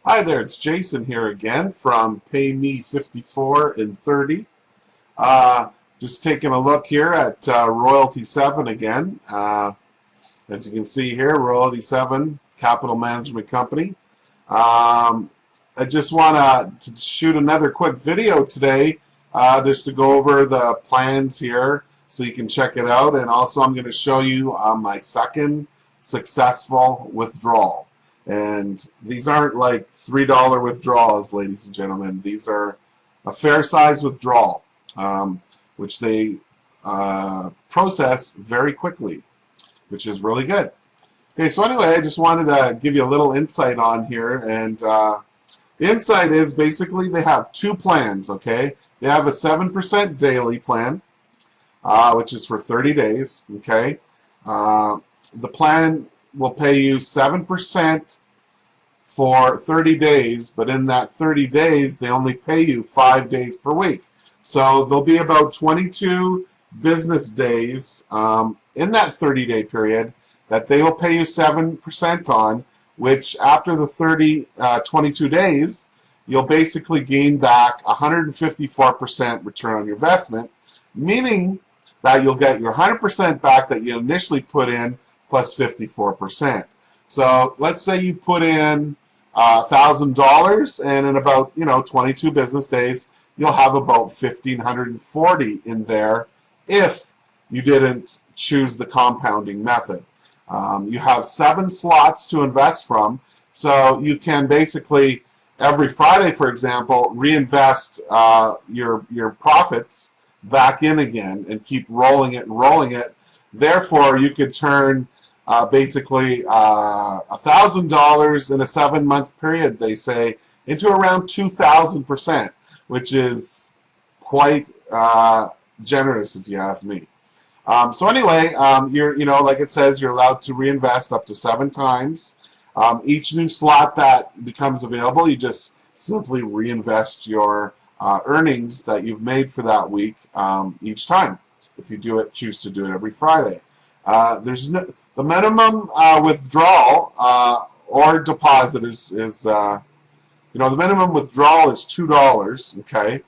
Hi there, it's Jason here again from Pay Me 54 and 30. Just taking a look here at Royalty 7 again. As you can see here, Royalty 7 Capital Management Company. I just want to shoot another quick video today just to go over the plans here so you can check it out. And also I'm going to show you my second successful withdrawal. And these aren't like $3 withdrawals, ladies and gentlemen. These are a fair size withdrawal, which they process very quickly, which is really good. Okay, so anyway, I just wanted to give you a little insight on here. And the insight is basically they have two plans, okay? They have a 7% daily plan, which is for 30 days, okay? The plan will pay you 7% for 30 days, but in that 30 days, they only pay you 5 days per week. So there'll be about 22 business days in that 30-day period that they will pay you 7% on, which after the 22 days, you'll basically gain back 154% return on your investment, meaning that you'll get your 100% back that you initially put in plus 54%. So let's say you put in $1,000, and in about 22 business days, you'll have about $1,540 in there if you didn't choose the compounding method. You have 7 slots to invest from, so you can basically every Friday, for example, reinvest your profits back in again and keep rolling it and rolling it. Therefore, you could turn basically $1,000 in a 7-month period, they say, into around 2,000%, which is quite generous if you ask me. So anyway, like it says, you're allowed to reinvest up to 7 times. Each new slot that becomes available, you just simply reinvest your earnings that you've made for that week each time. If you choose to do it every Friday. The minimum withdrawal or deposit is the minimum withdrawal is $2. Okay,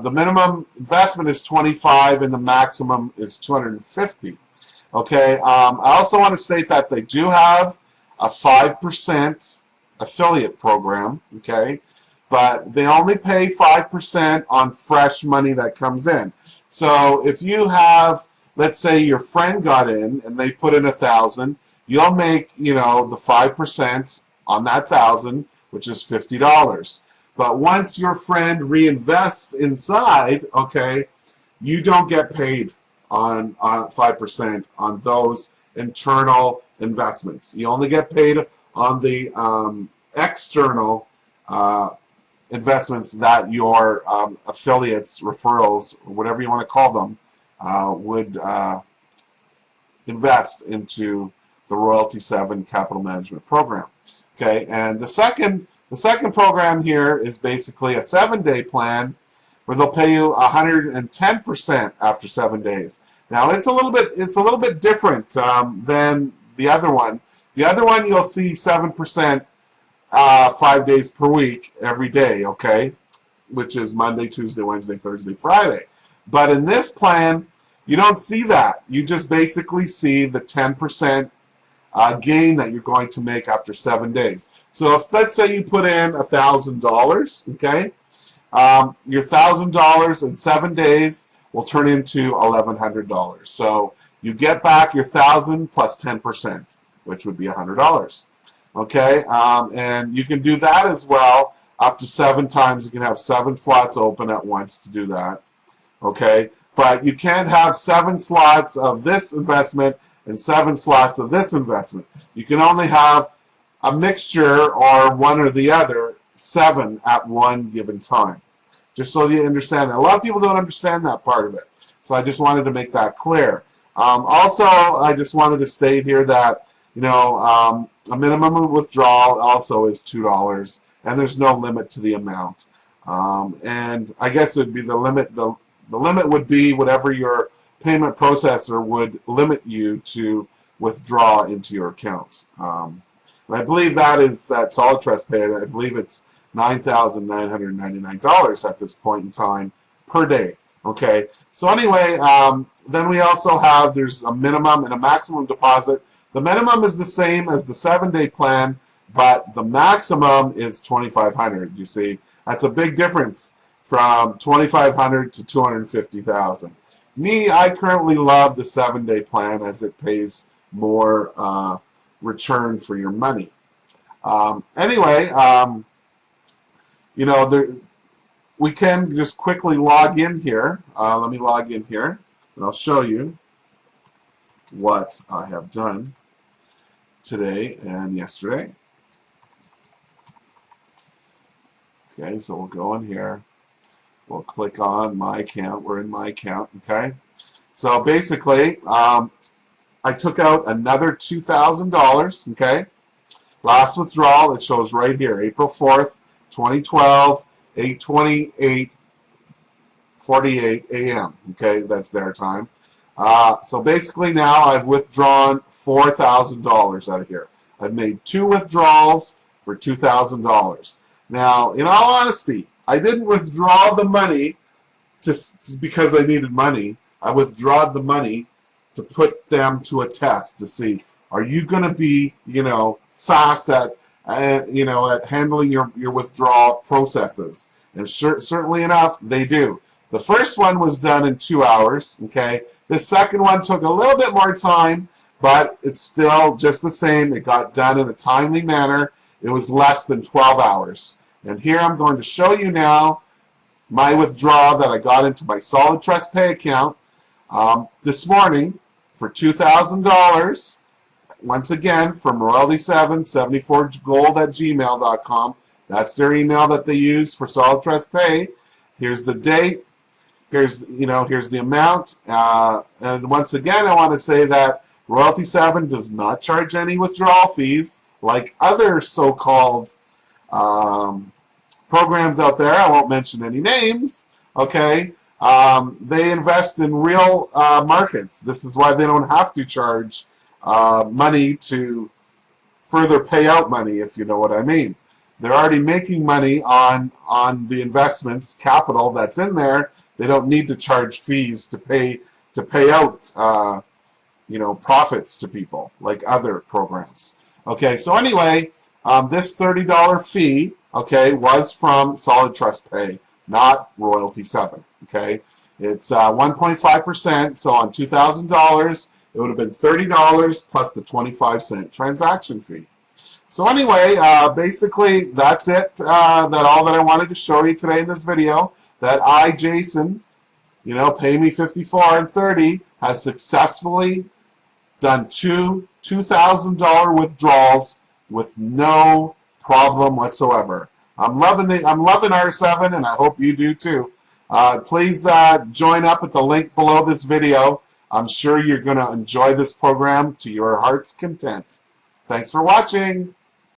the minimum investment is $25, and the maximum is $250. Okay, I also want to state that they do have a 5% affiliate program. Okay, but they only pay 5% on fresh money that comes in. So if you have, let's say your friend got in and they put in $1,000, you'll make, the 5% on that $1,000, which is $50. But once your friend reinvests inside, okay, you don't get paid on 5% on those internal investments. You only get paid on the external investments that your affiliates, referrals, or whatever you want to call them, would invest into the Royalty 7 Capital Management Program. Okay, and the second program here is basically a 7-day plan where they'll pay you 110% after 7 days. Now it's a little bit different than the other one. The other one you'll see 7% 5 days per week every day. Okay, which is Monday, Tuesday, Wednesday, Thursday, Friday. But in this plan, you don't see that. You just basically see the 10% gain that you're going to make after 7 days. So if, let's say you put in $1,000, okay, your $1,000 in 7 days will turn into $1,100. So you get back your $1,000 plus 10%, which would be $100. Okay, and you can do that as well up to 7 times. You can have 7 slots open at once to do that. Okay, but you can't have 7 slots of this investment and 7 slots of this investment. You can only have a mixture or one or the other, 7 at one given time. Just so you understand that. A lot of people don't understand that part of it. So I just wanted to make that clear. Also, I just wanted to state here that a minimum withdrawal also is $2, and there's no limit to the amount. And I guess it would be the limit. The limit would be whatever your payment processor would limit you to withdraw into your account. And I believe that is at Solid Trust Pay. I believe it's $9,999 at this point in time per day. Okay. So anyway, then we also have, there's a minimum and a maximum deposit. The minimum is the same as the 7-day plan, but the maximum is $2,500. You see, that's a big difference from $2,500 to $250,000. Me, I currently love the 7-day plan as it pays more return for your money. Anyway, you know, we can just quickly log in here. Let me log in here, and I'll show you what I have done today and yesterday. Okay, so we'll go in here. We'll click on my account. We're in my account, okay? So basically, I took out another $2,000, okay? Last withdrawal, it shows right here, April 4th, 2012, 8:28:48 a.m., okay? That's their time. So basically now I've withdrawn $4,000 out of here. I've made 2 withdrawals for $2,000. Now, in all honesty, I didn't withdraw the money because I needed money. I withdrawed the money to put them to a test to see, are you going to be, you know, fast at, you know, at handling your withdrawal processes? And certainly enough, they do. The first one was done in 2 hours, okay? The second one took a little bit more time, but it's still just the same. It got done in a timely manner. It was less than 12 hours. And here I'm going to show you now my withdrawal that I got into my Solid Trust Pay account this morning for $2,000. Once again, from royalty774gold@gmail.com. That's their email that they use for Solid Trust Pay. Here's the date. Here's the amount. And once again, I want to say that Royalty 7 does not charge any withdrawal fees like other so-called programs out there. I won't mention any names. Okay, they invest in real markets. This is why they don't have to charge money to further pay out money, if you know what I mean. They're already making money on the investments capital that's in there. They don't need to charge fees to pay out you know, profits to people like other programs. Okay, so anyway, this $30 fee, okay, was from Solid Trust Pay, not Royalty 7. Okay, it's 1.5%. So on $2,000, it would have been $30 plus the 25-cent transaction fee. So anyway, basically that's it. All that I wanted to show you today in this video. That I, Jason, you know, pay me 54 and 30, has successfully done 2 $2,000 withdrawals with no problem whatsoever. I'm loving it. I'm loving R7, and I hope you do too. Please join up at the link below this video. I'm sure you're going to enjoy this program to your heart's content. Thanks for watching.